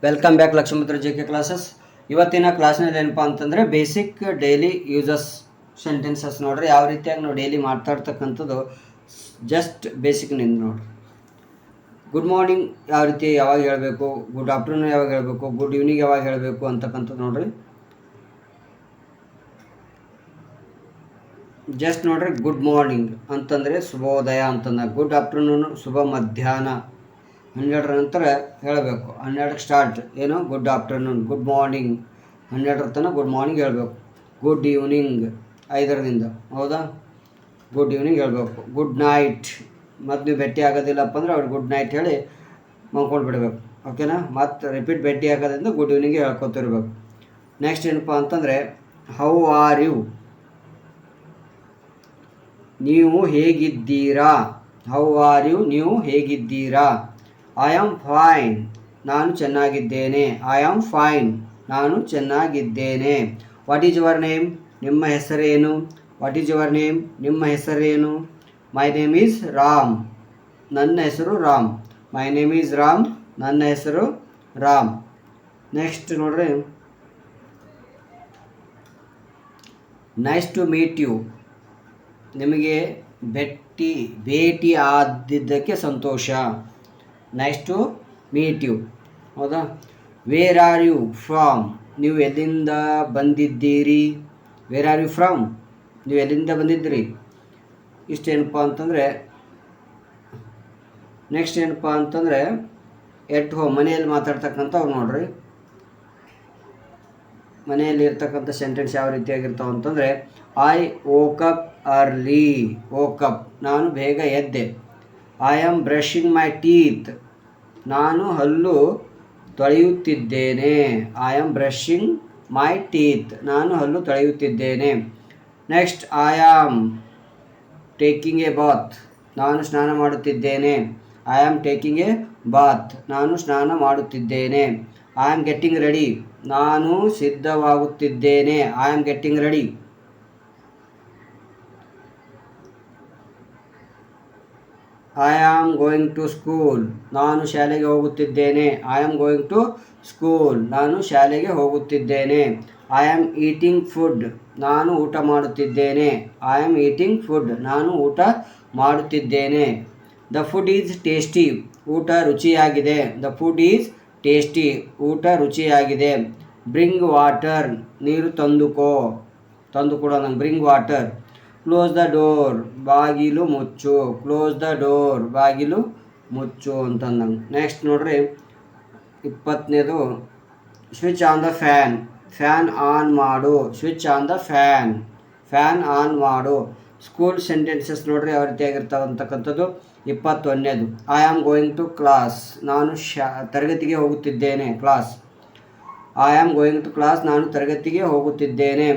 Welcome back Lakshmiputra J K classes. ಇವತ್ತಿನ ಕ್ಲಾಸ್ನಲ್ಲಿ ಏನಪ್ಪ ಅಂತಂದರೆ ಬೇಸಿಕ್ ಡೈಲಿ ಯೂಸಸ್ ಸೆಂಟೆನ್ಸಸ್ ನೋಡ್ರಿ, ಯಾವ ರೀತಿಯಾಗಿ ನಾವು ಡೈಲಿ ಮಾತಾಡ್ತಕ್ಕಂಥದ್ದು ಜಸ್ಟ್ ಬೇಸಿಕ್ನಿಂದ ನೋಡ್ರಿ. ಗುಡ್ ಮಾರ್ನಿಂಗ್ ಯಾವ ರೀತಿ ಯಾವಾಗ ಹೇಳಬೇಕು, ಗುಡ್ ಆಫ್ಟರ್ನೂನ್ ಯಾವಾಗ ಹೇಳಬೇಕು, ಗುಡ್ ಈವ್ನಿಂಗ್ ಯಾವಾಗ ಹೇಳಬೇಕು ಅಂತಕ್ಕಂಥದ್ದು ನೋಡ್ರಿ. ಜಸ್ಟ್ ನೋಡ್ರಿ, ಗುಡ್ ಮಾರ್ನಿಂಗ್ ಅಂತಂದರೆ ಶುಭೋದಯ ಅಂತಂದ, ಗುಡ್ ಆಫ್ಟರ್ನೂನ್ ಶುಭ ಮಧ್ಯಾಹ್ನ, 12ರ ನಂತರ ಹೇಳಬೇಕು. 12ಕ್ಕೆ ಸ್ಟಾರ್ಟ್ ಏನು ಗುಡ್ ಆಫ್ಟರ್ನೂನ್, ಗುಡ್ ಮಾರ್ನಿಂಗ್ 12ರ ತನಕ ಗುಡ್ ಮಾರ್ನಿಂಗ್ ಹೇಳಬೇಕು. ಗುಡ್ ಈವ್ನಿಂಗ್ 5ರಿಂದ, ಹೌದಾ, ಗುಡ್ ಈವ್ನಿಂಗ್ ಹೇಳಬೇಕು. ಗುಡ್ ನೈಟ್, ಮತ್ತು ನೀವು ಭೇಟಿ ಆಗೋದಿಲ್ಲಪ್ಪ ಅಂದ್ರೆ ಅವ್ರು ಗುಡ್ ನೈಟ್ ಹೇಳಿ ಮಲ್ಕೊಂಡು ಬಿಡಬೇಕು, ಓಕೆನಾ. ಮತ್ತು ರಿಪೀಟ್ ಭೇಟಿ ಆಗೋದ್ರಿಂದ ಗುಡ್ ಈವ್ನಿಂಗ್ ಹೇಳ್ಕೊತಿರ್ಬೇಕು. ನೆಕ್ಸ್ಟ್ ಏನಪ್ಪ ಅಂತಂದರೆ ಹೌ ಆರ್ ಯು, ನೀವು ಹೇಗಿದ್ದೀರಾ. ಹೌ ಆರ್ ಯು, ನೀವು ಹೇಗಿದ್ದೀರಾ. ಐ ಆಮ್ ಫೈನ್, ನಾನು ಚೆನ್ನಾಗಿದ್ದೇನೆ. ಐ ಆಮ್ ಫೈನ್, ನಾನು ಚೆನ್ನಾಗಿದ್ದೇನೆ. ವಾಟ್ ಈಸ್ ಯುವರ್ ನೇಮ್, ನಿಮ್ಮ ಹೆಸರೇನು. ವಾಟ್ ಈಸ್ ಯುವರ್ ನೇಮ್, ನಿಮ್ಮ ಹೆಸರೇನು. ಮೈ ನೇಮ್ ಈಸ್ ರಾಮ್, ನನ್ನ ಹೆಸರು Ram. My name is Ram, ನನ್ನ ಹೆಸರು ರಾಮ್. ನೆಕ್ಸ್ಟ್ ನೋಡ್ರಿ, ನೈಸ್ ಟು ಮೀಟ್ ಯು, ನಿಮಗೆ ಭೇಟಿ ಆದಿದ್ದಕ್ಕೆ ಸಂತೋಷ. ನೈಸ್ ಟು ಮೀಟ್ ಯು, ಹೌದಾ. ವೇರ್ ಆರ್ ಯು ಫ್ರಾಮ್, ನೀವು ಎಲ್ಲಿಂದ ಬಂದಿದ್ದೀರಿ. ವೇರ್ ಆರ್ ಯು ಫ್ರಮ್, ನೀವು ಎಲ್ಲಿಂದ ಬಂದಿದ್ದೀರಿ. ಇಷ್ಟೇನಪ್ಪ ಅಂತಂದರೆ ನೆಕ್ಸ್ಟ್ ಏನಪ್ಪ ಅಂತಂದರೆ ಎಟ್ ಹೋಮ್, ಮನೆಯಲ್ಲಿ ಮಾತಾಡ್ತಕ್ಕಂಥವ್ರು ನೋಡ್ರಿ. ಮನೆಯಲ್ಲಿ ಇರ್ತಕ್ಕಂಥ ಸೆಂಟೆನ್ಸ್ ಯಾವ ರೀತಿಯಾಗಿರ್ತಾವೆ ಅಂತಂದರೆ ಐ ವೋಕಪ್ ಅರ್ಲಿ, ವೋಕಪ್ ನಾನು ಬೇಗ ಎದ್ದೆ. I am brushing my teeth, ನಾನು ಹಲ್ಲು ತೊಳೆಯುತ್ತಿದ್ದೇನೆ. I am brushing my teeth, ನಾನು ಹಲ್ಲು ತೊಳೆಯುತ್ತಿದ್ದೇನೆ. Next I am taking a bath, ನಾನು ಸ್ನಾನ ಮಾಡುತ್ತಿದ್ದೇನೆ. I am taking a bath, ನಾನು ಸ್ನಾನ ಮಾಡುತ್ತಿದ್ದೇನೆ. ಐ ಆಮ್ ಗೆಟ್ಟಿಂಗ್ ರೆಡಿ, ನಾನು ಸಿದ್ಧವಾಗುತ್ತಿದ್ದೇನೆ. I am getting ready. I am going to school, ನಾನು ಶಾಲೆಗೆ ಹೋಗುತ್ತಿದ್ದೇನೆ. I am going to school, ನಾನು ಶಾಲೆಗೆ ಹೋಗುತ್ತಿದ್ದೇನೆ. ಐ ಆಮ್ ಈಟಿಂಗ್ ಫುಡ್, ನಾನು ಊಟ ಮಾಡುತ್ತಿದ್ದೇನೆ. ಐ ಆಮ್ ಈಟಿಂಗ್ ಫುಡ್, ನಾನು ಊಟ ಮಾಡುತ್ತಿದ್ದೇನೆ. ದ ಫುಡ್ ಈಸ್ ಟೇಸ್ಟಿ, ಊಟ ರುಚಿಯಾಗಿದೆ. ದ ಫುಡ್ ಈಸ್ ಟೇಸ್ಟಿ, ಊಟ ರುಚಿಯಾಗಿದೆ. ಬ್ರಿಂಗ್ ವಾಟರ್, ನೀರು ತಂದುಕೊಡು ನಂಗೆ. Bring water. Close the door, ಬಾಗಿಲು ಮುಚ್ಚು. ಕ್ಲೋಸ್ ದ ಡೋರ್, ಬಾಗಿಲು ಮುಚ್ಚು ಅಂತಂದಂಗೆ. ನೆಕ್ಸ್ಟ್ ನೋಡ್ರಿ 20ನೇದು, switch on the fan, fan on ಮಾಡು. Switch on the fan, fan on ಮಾಡು. ಸ್ಕೂಲ್ ಸೆಂಟೆನ್ಸಸ್ ನೋಡ್ರಿ ಯಾವ ರೀತಿಯಾಗಿರ್ತಾವೆ ಅಂತಕ್ಕಂಥದ್ದು. 21ನೇದು, I am going to class, ನಾನು ತರಗತಿಗೆ ಹೋಗುತ್ತಿದ್ದೇನೆ. Class, I am going to class, ನಾನು ತರಗತಿಗೆ ಹೋಗುತ್ತಿದ್ದೇನೆ.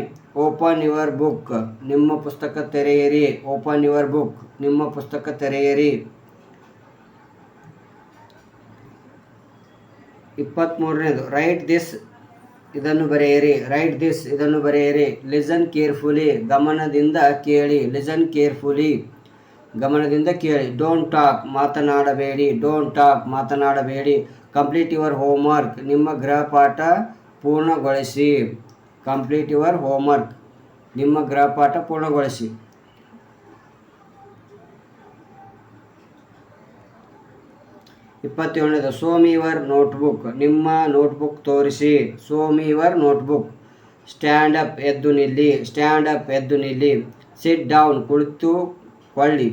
ಓಪನ್ ಯುವರ್ ಬುಕ್, ನಿಮ್ಮ ಪುಸ್ತಕ ತೆರೆಯಿರಿ. ಓಪನ್ ಯುವರ್ ಬುಕ್, ನಿಮ್ಮ ಪುಸ್ತಕ ತೆರೆಯಿರಿ. 23ನೇದು, ರೈಟ್ ದಿಸ್, ಇದನ್ನು ಬರೆಯಿರಿ. ರೈಟ್ ದಿಸ್, ಇದನ್ನು ಬರೆಯಿರಿ. ಲಿಸನ್ ಕೇರ್ಫುಲಿ, ಗಮನದಿಂದ ಕೇಳಿ. ಲಿಸನ್ ಕೇರ್ಫುಲಿ, ಗಮನದಿಂದ ಕೇಳಿ. ಡೋಂಟ್ ಟಾಕ್, ಮಾತನಾಡಬೇಡಿ. ಡೋಂಟ್ ಟಾಕ್, ಮಾತನಾಡಬೇಡಿ. ಕಂಪ್ಲೀಟ್ ಯುವರ್ ಹೋಮ್ವರ್ಕ್, ನಿಮ್ಮ ಗೃಹಪಾಠ ಪೂರ್ಣಗೊಳಿಸಿ. ಕಂಪ್ಲೀಟ್ ಯುವರ್ ಹೋಮ್ವರ್ಕ್, ನಿಮ್ಮ ಗೃಹಪಾಠ ಪೂರ್ಣಗೊಳಿಸಿ. 27ನೇದು, ಶೋ ಮಿ ಯುವರ್ ನೋಟ್ಬುಕ್, ನಿಮ್ಮ ನೋಟ್ಬುಕ್ ತೋರಿಸಿ. Show me your notebook. Stand up, ಎದ್ದು ನಿಲ್ಲಿ. ಸ್ಟ್ಯಾಂಡ್ ಅಪ್, ಎದ್ದು ನಿಲ್ಲಿ. ಸಿಟ್ ಡೌನ್, ಕುಳಿತುಕೊಳ್ಳಿ.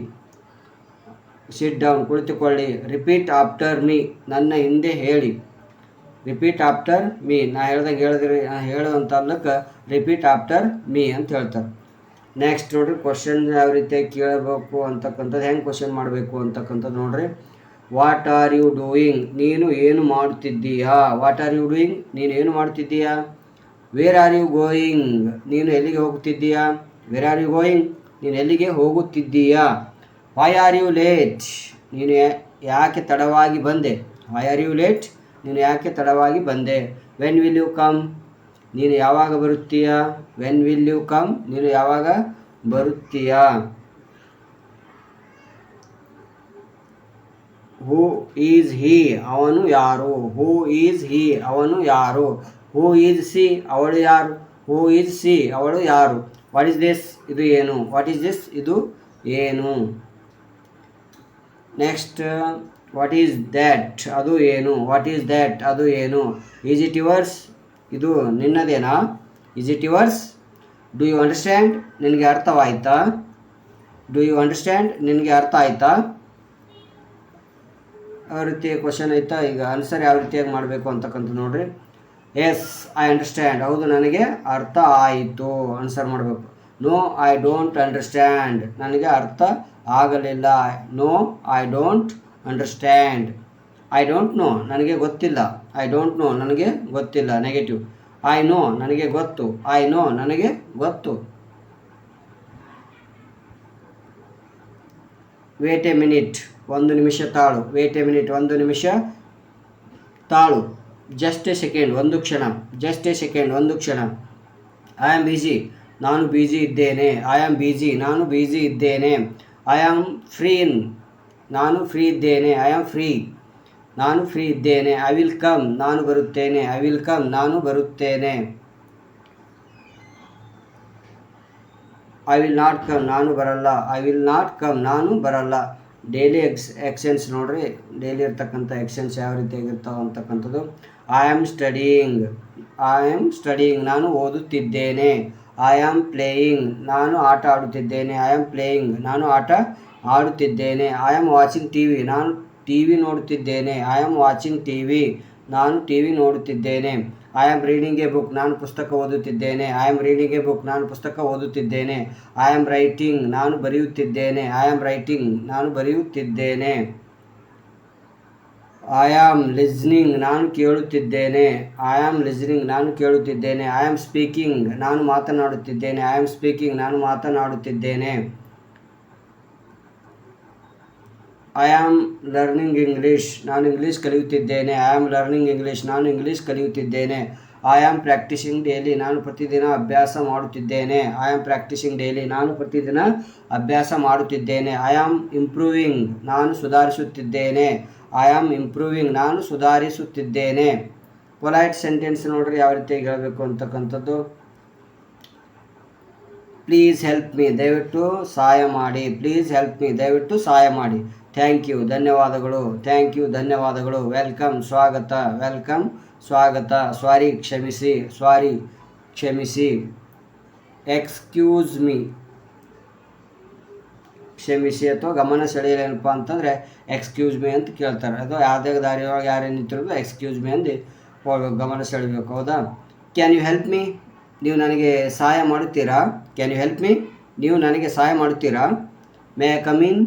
ಸಿಟ್ ಡೌನ್, ಕುಳಿತುಕೊಳ್ಳಿ. ರಿಪೀಟ್ ಆಫ್ಟರ್ ಮೀ, ನನ್ನ ಹಿಂದೆ ಹೇಳಿ. ರಿಪೀಟ್ ಆಫ್ಟರ್ ಮೀ, ನಾ ಹೇಳ್ದಂಗೆ ಹೇಳುವಂಥ ಅಲ್ಲಕ್ಕೆ ರಿಪೀಟ್ ಆಫ್ಟರ್ ಮೀ ಅಂತ ಹೇಳ್ತಾರೆ. ನೆಕ್ಸ್ಟ್ ನೋಡ್ರಿ, ಕ್ವಶನ್ ಯಾವ ರೀತಿಯಾಗಿ ಕೇಳಬೇಕು ಅಂತಕ್ಕಂಥದ್ದು, ಹೆಂಗೆ ಕ್ವಶನ್ ಮಾಡಬೇಕು ಅಂತಕ್ಕಂಥದ್ದು ನೋಡ್ರಿ. ವಾಟ್ ಆರ್ ಯು ಡೂಯಿಂಗ್, ನೀನು ಏನು ಮಾಡುತ್ತಿದ್ದೀಯಾ. ವಾಟ್ ಆರ್ ಯು ಡೂಯಿಂಗ್, ನೀನು ಏನು ಮಾಡುತ್ತಿದ್ದೀಯಾ. ವೇರ್ ಆರ್ ಯು ಗೋಯಿಂಗ್, ನೀನು ಎಲ್ಲಿಗೆ ಹೋಗುತ್ತಿದ್ದೀಯಾ. ವೇರ್ ಆರ್ ಯು ಗೋಯಿಂಗ್, ನೀನು ಎಲ್ಲಿಗೆ ಹೋಗುತ್ತಿದ್ದೀಯಾ. ವೈ ಆರ್ ಯು ಲೇಟ್, ನೀನು ಯಾಕೆ ತಡವಾಗಿ ಬಂದೆ. ವೈ ಆರ್ ಯು ಲೇಟ್, ನೀನು ಯಾಕೆ ತಡವಾಗಿ ಬಂದೆ. ವೆನ್ ವಿಲ್ ಯು ಕಮ್, ನೀನು ಯಾವಾಗ ಬರುತ್ತೀಯಾ. ವೆನ್ ವಿಲ್ ಯು ಕಮ್, ನೀನು ಯಾವಾಗ ಬರುತ್ತೀಯಾ. ಹೂ ಈಸ್ ಹಿ ಅವನು ಯಾರು, ಹೂ ಈಸ್ ಹಿ ಅವನು ಯಾರು, ಹೂ ಈಸ್ ಸಿ ಅವಳು ಯಾರು, ಹೂ ಈಸ್ ಸಿ ಅವಳು ಯಾರು. ವಾಟ್ ಈಸ್ ದಿಸ್ ಇದು ಏನು, ವಾಟ್ ಈಸ್ ದಿಸ್ ಇದು ಏನು. ನೆಕ್ಸ್ಟ್ ವಾಟ್ ಈಸ್ ದ್ಯಾಟ್ ಅದು ಏನು, ವಾಟ್ ಈಸ್ ದ್ಯಾಟ್ ಅದು ಏನು. ಈಸ್ ಇಟ್ ಯುವರ್ಸ್ ಇದು ನಿನ್ನದೇನಾ, is it yours. Do you understand ನಿನಗೆ ಅರ್ಥವಾಯ್ತಾ, ಡು ಯು ಅಂಡರ್ಸ್ಟ್ಯಾಂಡ್ ನಿನಗೆ ಅರ್ಥ ಆಯ್ತಾ. ಯಾವ ರೀತಿ ಕ್ವಶನ್ ಆಯ್ತಾ. ಈಗ ಆನ್ಸರ್ ಯಾವ ರೀತಿಯಾಗಿ ಮಾಡಬೇಕು ಅಂತಕ್ಕಂಥ ನೋಡ್ರಿ. ಎಸ್ ಐ ಅಂಡರ್ಸ್ಟ್ಯಾಂಡ್ ಹೌದು ನನಗೆ ಅರ್ಥ ಆಯಿತು ಆನ್ಸರ್ ಮಾಡಬೇಕು. ನೋ ಐ ಡೋಂಟ್ ಅಂಡರ್ಸ್ಟ್ಯಾಂಡ್ ನನಗೆ ಅರ್ಥ ಆಗಲಿಲ್ಲ. No I don't understand. I don't know ನನಗೆ ಗೊತ್ತಿಲ್ಲ, ಐ ಡೋಂಟ್ ನೋ ನನಗೆ ಗೊತ್ತಿಲ್ಲ ನೆಗೆಟಿವ್. ಐ ನೋ ನನಗೆ ಗೊತ್ತು, ಐ ನೋ ನನಗೆ ಗೊತ್ತು. ವೇಟ್ ಎ ಮಿನಿಟ್ ಒಂದು ನಿಮಿಷ ತಾಳು, ವೇಟ್ ಎ ಮಿನಿಟ್ ಒಂದು ನಿಮಿಷ ತಾಳು. ಜಸ್ಟ್ ಎ ಸೆಕೆಂಡ್ ಒಂದು ಕ್ಷಣ, ಜಸ್ಟ್ ಎ ಸೆಕೆಂಡ್ ಒಂದು ಕ್ಷಣ. ಐ ಆಮ್ ಬಿಜಿ ನಾನು ಬಿಜಿ ಇದ್ದೇನೆ, ಐ ಆಮ್ ಬಿಜಿ ನಾನು ಬಿಜಿ ಇದ್ದೇನೆ. ಐ ಆಮ್ ಫ್ರೀ ನಾನು ಫ್ರೀ ಇದ್ದೇನೆ, ಐ ಆಮ್ ಫ್ರೀ ನಾನು ಫ್ರೀ ಇದ್ದೇನೆ. ಐ ವಿಲ್ ಕಮ್ ನಾನು ಬರುತ್ತೇನೆ, ಐ ವಿಲ್ ಕಮ್ ನಾನು ಬರುತ್ತೇನೆ. ಐ ವಿಲ್ ನಾಟ್ ಕಮ್ ನಾನು ಬರಲ್ಲ, ಐ ವಿಲ್ ನಾಟ್ ಕಮ್ ನಾನು ಬರಲ್ಲ. ಡೈಲಿ ಎಕ್ಸೆನ್ಸ್ ನೋಡ್ರಿ, ಡೈಲಿ ಇರ್ತಕ್ಕಂಥ ಎಕ್ಸೆನ್ಸ್ ಯಾವ ರೀತಿಯಾಗಿರ್ತಾವೆ ಅಂತಕ್ಕಂಥದ್ದು. I am studying, I am studying ನಾನು ಓದುತ್ತಿದ್ದೇನೆ. ಐ ಆಮ್ ಪ್ಲೇಯಿಂಗ್ ನಾನು ಆಟ ಆಡುತ್ತಿದ್ದೇನೆ, ಐ ಆಮ್ ಪ್ಲೇಯಿಂಗ್ ನಾನು ಆಟ ಆಡುತ್ತಿದ್ದೇನೆ. I am watching T V ನಾನು ಟಿ ವಿ ನೋಡುತ್ತಿದ್ದೇನೆ, I am watching T V ನಾನು ಟಿ ವಿ ನೋಡುತ್ತಿದ್ದೇನೆ. I am reading a book ನಾನು ಪುಸ್ತಕ ಓದುತ್ತಿದ್ದೇನೆ, I am reading a book ನಾನು ಪುಸ್ತಕ ಓದುತ್ತಿದ್ದೇನೆ. ಐ ಆಮ್ ರೈಟಿಂಗ್ ನಾನು ಬರೆಯುತ್ತಿದ್ದೇನೆ, ಐ ಆಮ್ ರೈಟಿಂಗ್ ನಾನು ಬರೆಯುತ್ತಿದ್ದೇನೆ. ಐ ಆಮ್ ಲಿಸ್ನಿಂಗ್ ನಾನು ಕೇಳುತ್ತಿದ್ದೇನೆ, ಐ ಆಮ್ ಲಿಸ್ನಿಂಗ್ ನಾನು ಕೇಳುತ್ತಿದ್ದೇನೆ. ಐ ಆಮ್ ಸ್ಪೀಕಿಂಗ್ ನಾನು ಮಾತನಾಡುತ್ತಿದ್ದೇನೆ, ಐ ಆಮ್ ಸ್ಪೀಕಿಂಗ್ ನಾನು ಮಾತನಾಡುತ್ತಿದ್ದೇನೆ. ಐ ಆಮ್ ಲರ್ನಿಂಗ್ ಇಂಗ್ಲೀಷ್ ನಾನು ಇಂಗ್ಲೀಷ್ ಕಲಿಯುತ್ತಿದ್ದೇನೆ, ಐ ಆಮ್ ಲರ್ನಿಂಗ್ ಇಂಗ್ಲೀಷ್ ನಾನು ಇಂಗ್ಲೀಷ್ ಕಲಿಯುತ್ತಿದ್ದೇನೆ. ಐ ಆಮ್ ಪ್ರಾಕ್ಟೀಸಿಂಗ್ ಡೈಲಿ ನಾನು ಪ್ರತಿದಿನ ಅಭ್ಯಾಸ ಮಾಡುತ್ತಿದ್ದೇನೆ, ಐ ಆಮ್ ಪ್ರಾಕ್ಟೀಸಿಂಗ್ ಡೈಲಿ ನಾನು ಪ್ರತಿದಿನ ಅಭ್ಯಾಸ ಮಾಡುತ್ತಿದ್ದೇನೆ. ಐ ಆಮ್ ಇಂಪ್ರೂವಿಂಗ್ ನಾನು ಸುಧಾರಿಸುತ್ತಿದ್ದೇನೆ, ಐ ಆಮ್ ಇಂಪ್ರೂವಿಂಗ್ ನಾನು ಸುಧಾರಿಸುತ್ತಿದ್ದೇನೆ. ಪೊಲೈಟ್ ಸೆಂಟೆನ್ಸ್ ನೋಡ್ರಿ ಯಾವ ರೀತಿಯಾಗಿ ಹೇಳಬೇಕು ಅಂತಕ್ಕಂಥದ್ದು. ಪ್ಲೀಸ್ ಹೆಲ್ಪ್ ಮೀ ದಯವಿಟ್ಟು ಸಹಾಯ ಮಾಡಿ, ಪ್ಲೀಸ್ ಹೆಲ್ಪ್ ಮೀ ದಯವಿಟ್ಟು ಸಹಾಯ ಮಾಡಿ. ಥ್ಯಾಂಕ್ ಯು ಧನ್ಯವಾದಗಳು, ಥ್ಯಾಂಕ್ ಯು ಧನ್ಯವಾದಗಳು. ವೆಲ್ಕಮ್ ಸ್ವಾಗತ, ವೆಲ್ಕಮ್ ಸ್ವಾಗತ. ಸಾರಿ ಕ್ಷಮಿಸಿ, ಸಾರಿ ಕ್ಷಮಿಸಿ. ಎಕ್ಸ್ಕ್ಯೂಸ್ ಮೀ ಕ್ಷಮಿಸಿ ಅಥವಾ ಗಮನ ಸೆಳೆಯಲೇನಪ್ಪ ಅಂತಂದರೆ ಎಕ್ಸ್ಕ್ಯೂಸ್ ಮೀ ಅಂತ ಕೇಳ್ತಾರೆ. ಅದು ಯಾವುದೇ ದಾರಿಯೊಳಗೆ ಯಾರೇ ನಿಂತಿರೋದು ಎಕ್ಸ್ಕ್ಯೂಸ್ ಮೀ ಅಂದು ಗಮನ ಸೆಳಿಬೇಕು, ಹೌದಾ. ಕ್ಯಾನ್ ಯು ಹೆಲ್ಪ್ ಮೀ ನೀವು ನನಗೆ ಸಹಾಯ ಮಾಡುತ್ತೀರಾ, ಕ್ಯಾನ್ ಯು ಹೆಲ್ಪ್ ಮೀ ನೀವು ನನಗೆ ಸಹಾಯ ಮಾಡುತ್ತೀರಾ. ಮೇ ಐ ಕಮ್ ಇನ್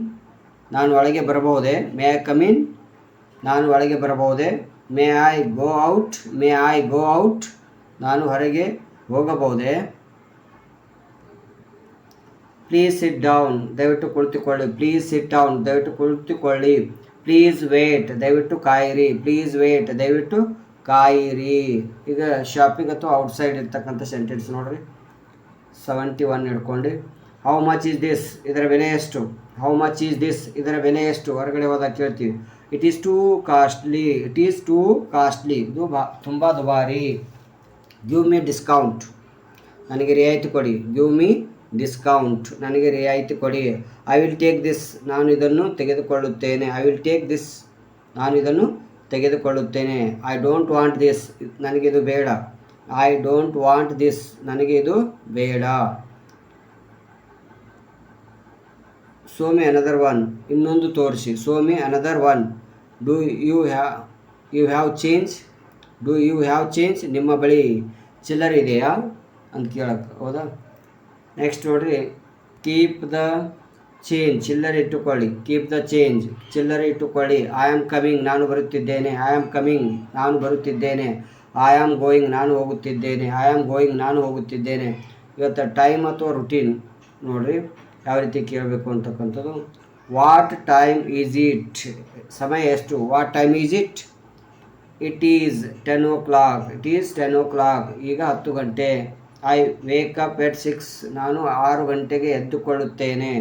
ನಾನು ಒಳಗೆ ಬರಬಹುದೇ, ಮೇ ಐ ಕಮ್ ಇನ್ ನಾನು ಒಳಗೆ ಬರಬಹುದೇ. May I go out, may I go out ನಾನು ಹೊರಗೆ ಹೋಗಬಹುದೇ. ಪ್ಲೀಸ್ ಸಿಟ್ ಡೌನ್ ದಯವಿಟ್ಟು ಕುಳಿತುಕೊಳ್ಳಿ, ಪ್ಲೀಸ್ ಸಿಟ್ ಡೌನ್ ದಯವಿಟ್ಟು ಕುಳಿತುಕೊಳ್ಳಿ. ಪ್ಲೀಸ್ ವೇಟ್ ದಯವಿಟ್ಟು ಕಾಯಿರಿ, ಪ್ಲೀಸ್ ವೇಟ್ ದಯವಿಟ್ಟು ಕಾಯಿರಿ. ಈಗ ಶಾಪಿಂಗ್ ಅಥವಾ ಔಟ್ಸೈಡ್ ಇರ್ತಕ್ಕಂಥ ಸೆಂಟೆನ್ಸ್ ನೋಡ್ರಿ 71 ಹಿಡ್ಕೊಂಡು. ಹೌ ಮಚ್ ಈಸ್ ದಿಸ್ ಇದರ ಬೆಲೆ ಎಷ್ಟು, ಹೌ ಮಚ್ ಈಸ್ ದಿಸ್ ಇದರ ಬೆಲೆ ಎಷ್ಟು ಹೊರಗಡೆ ಹೋದಾಗ ಕೇಳ್ತೀವಿ. It is two costly, it is two costly ಇದು ತುಂಬ ದುಬಾರಿ. ಗಿವ್ ಮಿ ಡಿಸ್ಕೌಂಟ್ ನನಗೆ ರಿಯಾಯಿತಿ ಕೊಡಿ, ಗಿವ್ ಮಿ ಡಿಸ್ಕೌಂಟ್ ನನಗೆ ರಿಯಾಯಿತಿ ಕೊಡಿ. ಐ ವಿಲ್ ಟೇಕ್ ದಿಸ್ ನಾನು ಇದನ್ನು ತೆಗೆದುಕೊಳ್ಳುತ್ತೇನೆ, ಐ ವಿಲ್ ಟೇಕ್ ದಿಸ್ ನಾನು ಇದನ್ನು ತೆಗೆದುಕೊಳ್ಳುತ್ತೇನೆ. ಐ ಡೋಂಟ್ ವಾಂಟ್ ದಿಸ್ ನನಗಿದು ಬೇಡ, ಐ ಡೋಂಟ್ ವಾಂಟ್ ದಿಸ್ ನನಗೆ ಇದು ಬೇಡ. ಶೋ ಮಿ ಅನದರ್ ಒನ್ ಇನ್ನೊಂದು ತೋರಿಸಿ, show me another one. Do you have change, do you have change ನಿಮ್ಮ ಬಳಿ ಚಿಲ್ಲರೆ ಇದೆಯಾ ಅಂತ ಕೇಳಕ್ಕೆ, ಹೌದಾ. ನೆಕ್ಸ್ಟ್ ನೋಡ್ರಿ, ಕೀಪ್ ದ ಚೇಂಜ್ ಚಿಲ್ಲರೆ ಇಟ್ಟುಕೊಳ್ಳಿ, ಕೀಪ್ ದ ಚೇಂಜ್ ಚಿಲ್ಲರೆ ಇಟ್ಟುಕೊಳ್ಳಿ. ಐ ಆಮ್ ಕಮಿಂಗ್ ನಾನು ಬರುತ್ತಿದ್ದೇನೆ, ಐ ಆಮ್ ಕಮಿಂಗ್ ನಾನು ಬರುತ್ತಿದ್ದೇನೆ. ಐ ಆಮ್ ಗೋಯಿಂಗ್ ನಾನು ಹೋಗುತ್ತಿದ್ದೇನೆ, ಐ ಆಮ್ ಗೋಯಿಂಗ್ ನಾನು ಹೋಗುತ್ತಿದ್ದೇನೆ. ಇವತ್ತು ಟೈಮ್ ಅಥವಾ ರುಟೀನ್ ನೋಡ್ರಿ ಯಾವ ರೀತಿ ಕೇಳಬೇಕು ಅಂತಕ್ಕಂಥದ್ದು. ವಾಟ್ ಟೈಮ್ ಈಸ್ ಇಟ್ ಸಮಯ ಎಷ್ಟು, what time is it. It is 10 o'clock, it is 10 o'clock ಈಗ 10 ಗಂಟೆ. ಐ ವೇಕ್ ಅಪ್ ಎಟ್ 6 ನಾನು 6 ಗಂಟೆಗೆ ಎದ್ದುಕೊಳ್ಳುತ್ತೇನೆ.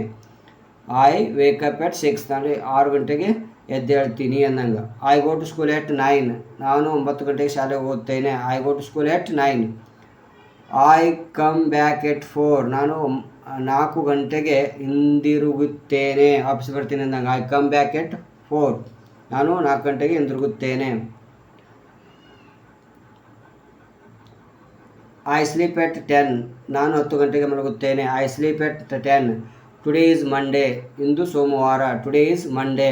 ಐ ವೇಕ್ ಅಪ್ ಎಟ್ 6 ನಾನು 6 ಗಂಟೆಗೆ ಎದ್ದೇಳ್ತೀನಿ ಅನ್ನಂಗೆ. I go to school at 9, ನಾನು 9 ಗಂಟೆಗೆ ಶಾಲೆಗೆ ಓದ್ತೇನೆ. I go to school at 9. I come back at 4, ನಾನು 4 ಗಂಟೆಗೆ ಹಿಂದಿರುಗುತ್ತೇನೆ, ವಾಪಸ್ ಬರ್ತೀನಿ ಅಂದಂಗೆ. ಐ ಕಮ್ ಬ್ಯಾಕ್ ಎಟ್ 4, ನಾನು 4 ಗಂಟೆಗೆ ಹಿಂದಿರುಗುತ್ತೇನೆ. ಐ ಸ್ಲೀಪ್ ಎಟ್ 10, ನಾನು 10 ಗಂಟೆಗೆ ಮಲಗುತ್ತೇನೆ. I sleep at 10. Today is Monday, ಇಂದು ಸೋಮವಾರ. Today is Monday.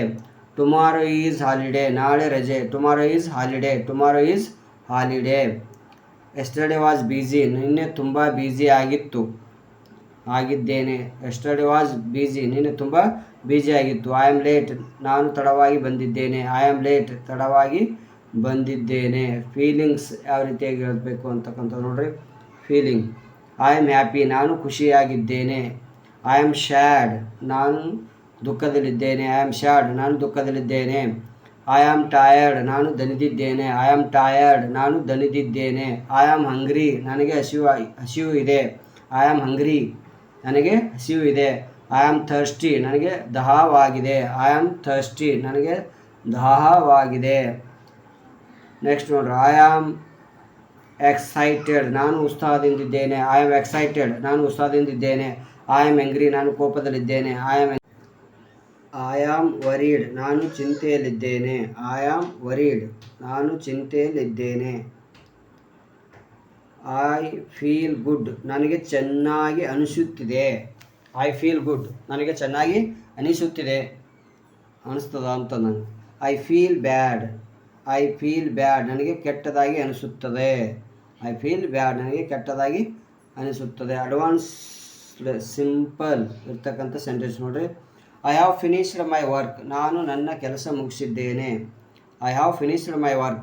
Tomorrow is holiday, ನಾಳೆ ರಜೆ. Tomorrow is holiday. Tomorrow is holiday. Yesterday was busy, ನಿನ್ನೆ ತುಂಬ ಬ್ಯುಸಿ ಆಗಿದ್ದೇನೆ. ಎಸ್ಟರ್ಡೇ ವಾಸ್ ಬ್ಯುಸಿ, ನಿನ್ನೆ ತುಂಬ ಬ್ಯುಸಿ ಆಗಿತ್ತು. ಐ ಆಮ್ ಲೇಟ್, ನಾನು ತಡವಾಗಿ ಬಂದಿದ್ದೇನೆ. ಐ ಆಮ್ ಲೇಟ್, ತಡವಾಗಿ ಬಂದಿದ್ದೇನೆ. ಫೀಲಿಂಗ್ಸ್ ಯಾವ ರೀತಿಯಾಗಿ ಹೇಳಬೇಕು ಅಂತಕ್ಕಂಥ ನೋಡ್ರಿ. ಫೀಲಿಂಗ್. ಐ ಆಮ್ ಹ್ಯಾಪಿ, ನಾನು ಖುಷಿಯಾಗಿದ್ದೇನೆ. ಐ ಆಮ್ ಶ್ಯಾಡ್, ನಾನು ದುಃಖದಲ್ಲಿದ್ದೇನೆ. ಐ ಆಮ್ ಶ್ಯಾಡ್, ನಾನು ದುಃಖದಲ್ಲಿದ್ದೇನೆ. ಐ ಆಮ್ ಟಯರ್ಡ್, ನಾನು ದಣಿದಿದ್ದೇನೆ. ಐ ಆಮ್ ಟಯರ್ಡ್, ನಾನು ದಣಿದಿದ್ದೇನೆ. ಐ ಆಮ್ ಹಂಗ್ರಿ, ನನಗೆ ಹಸಿವು ಇದೆ. ಐ ಆಮ್ ಹಂಗ್ರಿ, ನನಗೆ ಹಸಿವು ಇದೆ. ಐ ಆಮ್ ಥರ್ಸ್ಟಿ, ನನಗೆ ದಾಹವಾಗಿದೆ. ಐ ಆಮ್ ಥರ್ಸ್ಟಿ, ನನಗೆ ದಾಹವಾಗಿದೆ. ನೆಕ್ಸ್ಟ್ ನೋಡ್ರಿ. ಐ ಆಮ್ ಎಕ್ಸೈಟೆಡ್, ನಾನು ಉತ್ಸಾಹದಿಂದಿದ್ದೇನೆ. ಐ ಆಮ್ ಎಕ್ಸೈಟೆಡ್, ನಾನು ಉತ್ಸಾಹದಿಂದಿದ್ದೇನೆ. ಐ ಆಮ್ ಎಂಗ್ರಿ, ನಾನು ಕೋಪದಲ್ಲಿದ್ದೇನೆ. ಐ ಆಮ್ ವರೀಡ್, ನಾನು ಚಿಂತೆಯಲ್ಲಿದ್ದೇನೆ. ಐ ಆಮ್ ವರೀಡ್, ನಾನು ಚಿಂತೆಯಲ್ಲಿದ್ದೇನೆ. ಐ ಫೀಲ್ ಗುಡ್, ನನಗೆ ಚೆನ್ನಾಗಿ ಅನಿಸುತ್ತಿದೆ. ಐ ಫೀಲ್ ಗುಡ್, ನನಗೆ ಚೆನ್ನಾಗಿ ಅನಿಸ್ತದ ಅಂತ ನಾನು. I feel bad, I feel bad, ನನಗೆ ಕೆಟ್ಟದಾಗಿ ಅನಿಸುತ್ತದೆ. ಐ ಫೀಲ್ ಬ್ಯಾಡ್, ನನಗೆ ಕೆಟ್ಟದಾಗಿ ಅನಿಸುತ್ತದೆ. ಅಡ್ವಾನ್ಸ್ ಸಿಂಪಲ್ ಇರ್ತಕ್ಕಂಥ ಸೆಂಟೆನ್ಸ್ ನೋಡ್ರಿ. I have finished my work, ನಾನು ನನ್ನ ಕೆಲಸ ಮುಗಿಸಿದ್ದೇನೆ. I have finished my work.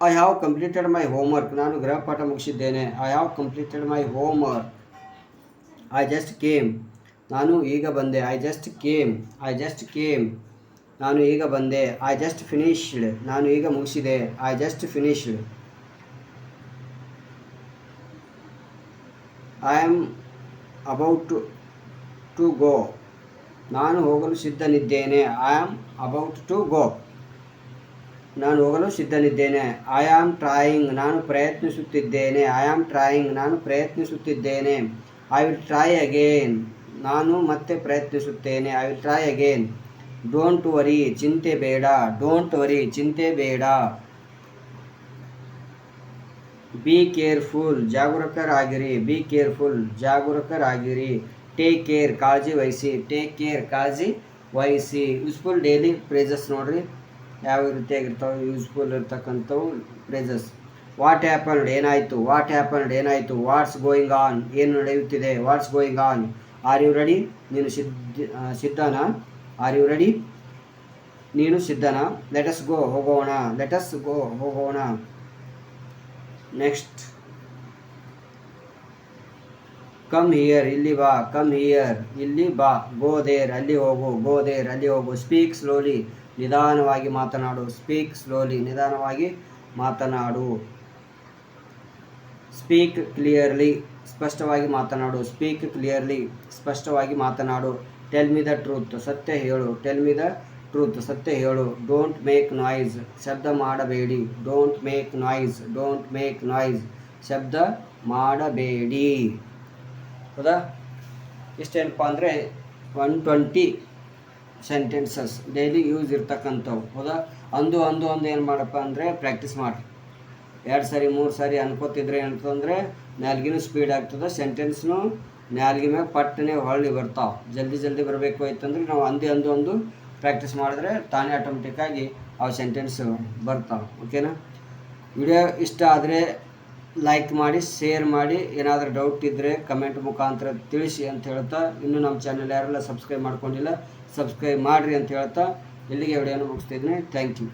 I have completed my homework, ನಾನು ಗೃಹಪಾಠ ಮುಗಿಸಿದ್ದೇನೆ. I have completed my homework. I just came, ನಾನು ಈಗ ಬಂದೆ. I just came. I just came, ನಾನು ಈಗ ಬಂದೆ. ಐ ಜಸ್ಟ್ ಫಿನಿಶ್ಡ್, ನಾನು ಈಗ ಮುಗಿಸಿದೆ. I just finished. I am about to go, ನಾನು ಹೋಗಲು ಸಿದ್ಧನಿದ್ದೇನೆ. I am about to go, ನಾನು ಹೋಗಲು ಸಿದ್ಧನಿದ್ದೇನೆ. ಐ ಆಮ್ ಟ್ರಾಯಿಂಗ್, ನಾನು ಪ್ರಯತ್ನಿಸುತ್ತಿದ್ದೇನೆ. ಐ ಆಮ್ ಟ್ರಾಯಿಂಗ್, ನಾನು ಪ್ರಯತ್ನಿಸುತ್ತಿದ್ದೇನೆ. ಐ ವಿಲ್ ಟ್ರೈ ಅಗೇನ್, ನಾನು ಮತ್ತೆ ಪ್ರಯತ್ನಿಸುತ್ತೇನೆ. I will try again. Don't worry, ಚಿಂತೆ ಬೇಡ. ಡೋಂಟ್ ವರಿ, ಚಿಂತೆ ಬೇಡ. ಬಿ ಕೇರ್ಫುಲ್, ಜಾಗರೂಕರಾಗಿರಿ. ಬಿ ಕೇರ್ಫುಲ್, ಜಾಗರೂಕರಾಗಿರಿ. ಟೇಕ್ ಕೇರ್, ಕಾಳಜಿ ವಹಿಸಿ. ಟೇಕ್ ಕೇರ್, ಕಾಳಜಿ ವಹಿಸಿ. ಯೂಸ್ಫುಲ್ ಡೈಲಿ ಫ್ರೇಸಸ್ ನೋಡ್ರಿ, ಯಾವ ರೀತಿಯಾಗಿರ್ತಾವೆ ಯೂಸ್ಫುಲ್ ಇರ್ತಕ್ಕಂಥವು ಫ್ರೇಸಸ್. ವಾಟ್ ಹ್ಯಾಪನ್ಡ್, ಏನಾಯಿತು. ವಾಟ್ ಹ್ಯಾಪನ್ಡ್, ಏನಾಯಿತು. ವಾಟ್ಸ್ ಗೋಯಿಂಗ್ ಆನ್, ಏನು ನಡೆಯುತ್ತಿದೆ. What's going on. Are you ready, ನೀನು ಸಿದ್ಧನಾ. ಆರ್ ಯು ರೆಡಿ, ನೀನು ಸಿದ್ಧನಾ. ಲೆಟಸ್ ಗೋ, ಹೋಗೋಣ. ಲೆಟಸ್ ಗೋ, ಹೋಗೋಣ. ನೆಕ್ಸ್ಟ್. ಕಮ್ ಹಿಯರ್, ಇಲ್ಲಿ ಬಾ. ಕಮ್ ಹಿಯರ್, ಇಲ್ಲಿ ಬಾ. ಗೋ ದೇರ್, ಅಲ್ಲಿ ಹೋಗು. ಗೋ ದೇರ್, ಅಲ್ಲಿ ಹೋಗು. ಸ್ಪೀಕ್ ಸ್ಲೋಲಿ, ನಿಧಾನವಾಗಿ ಮಾತನಾಡು. ಸ್ಪೀಕ್ ಸ್ಲೋಲಿ, ನಿಧಾನವಾಗಿ ಮಾತನಾಡು. ಸ್ಪೀಕ್ ಕ್ಲಿಯರ್ಲಿ, ಸ್ಪಷ್ಟವಾಗಿ ಮಾತನಾಡು. ಸ್ಪೀಕ್ ಕ್ಲಿಯರ್ಲಿ, ಸ್ಪಷ್ಟವಾಗಿ ಮಾತನಾಡು. ಟೆಲ್ ಮಿ ದ ಟ್ರೂತ್, ಸತ್ಯ ಹೇಳು. ಟೆಲ್ ಮಿ ದ ಟ್ರೂತ್, ಸತ್ಯ ಹೇಳು. ಡೋಂಟ್ ಮೇಕ್ ನಾಯ್ಸ್, ಶಬ್ದ ಮಾಡಬೇಡಿ. Don't make noise. Don't make noise, ಶಬ್ದ ಮಾಡಬೇಡಿ. ಹೌದಾ. ಇಷ್ಟೇನಪ್ಪ ಅಂದರೆ 120 ಸೆಂಟೆನ್ಸಸ್ ಡೈಲಿ ಯೂಸ್ ಇರ್ತಕ್ಕಂಥವು. ಹೌದಾ. ಅಂದು ಏನು ಮಾಡಪ್ಪ ಅಂದರೆ ಪ್ರಾಕ್ಟೀಸ್ ಮಾಡಿ. 2 ಸಾರಿ 3 ಸಾರಿ ಅನ್ಕೋತಿದ್ರೆ ಏನಂತಂದರೆ ನಾಲ್ಗಿನೂ ಸ್ಪೀಡ್ ಆಗ್ತದೆ. ಸೆಂಟೆನ್ಸ್ನು ನಾಲ್ಗೆ ಮ್ಯಾಗ ಪಟ್ಟನೆ ಹೊಳ್ಳಿ ಬರ್ತಾವೆ. ಜಲ್ದಿ ಬರಬೇಕು ಆಯ್ತಂದ್ರೆ ನಾವು ಅಂದು ಪ್ರಾಕ್ಟೀಸ್ ಮಾಡಿದ್ರೆ ತಾನೇ ಆಟೋಮೆಟಿಕ್ಕಾಗಿ ಆ ಸೆಂಟೆನ್ಸ್ ಬರ್ತಾವೆ. ಓಕೆನಾ. ವಿಡಿಯೋ ಇಷ್ಟ ಆದರೆ ಲೈಕ್ ಮಾಡಿ, ಶೇರ್ ಮಾಡಿ. ಏನಾದರೂ ಡೌಟ್ ಇದ್ದರೆ ಕಮೆಂಟ್ ಮುಖಾಂತರ ತಿಳಿಸಿ ಅಂತ ಹೇಳ್ತಾ, ಇನ್ನೂ ನಮ್ಮ ಚಾನಲ್ ಯಾರೆಲ್ಲ ಸಬ್ಸ್ಕ್ರೈಬ್ ಮಾಡ್ಕೊಂಡಿಲ್ಲ ಸಬ್ಸ್ಕ್ರೈಬ್ ಮಾಡಿರಿ ಅಂತ ಹೇಳ್ತಾ ಇಲ್ಲಿಗೆ ವಿಡಿಯೋನ ಮುಗಿಸ್ತಿದ್ದೀನಿ. Thank you.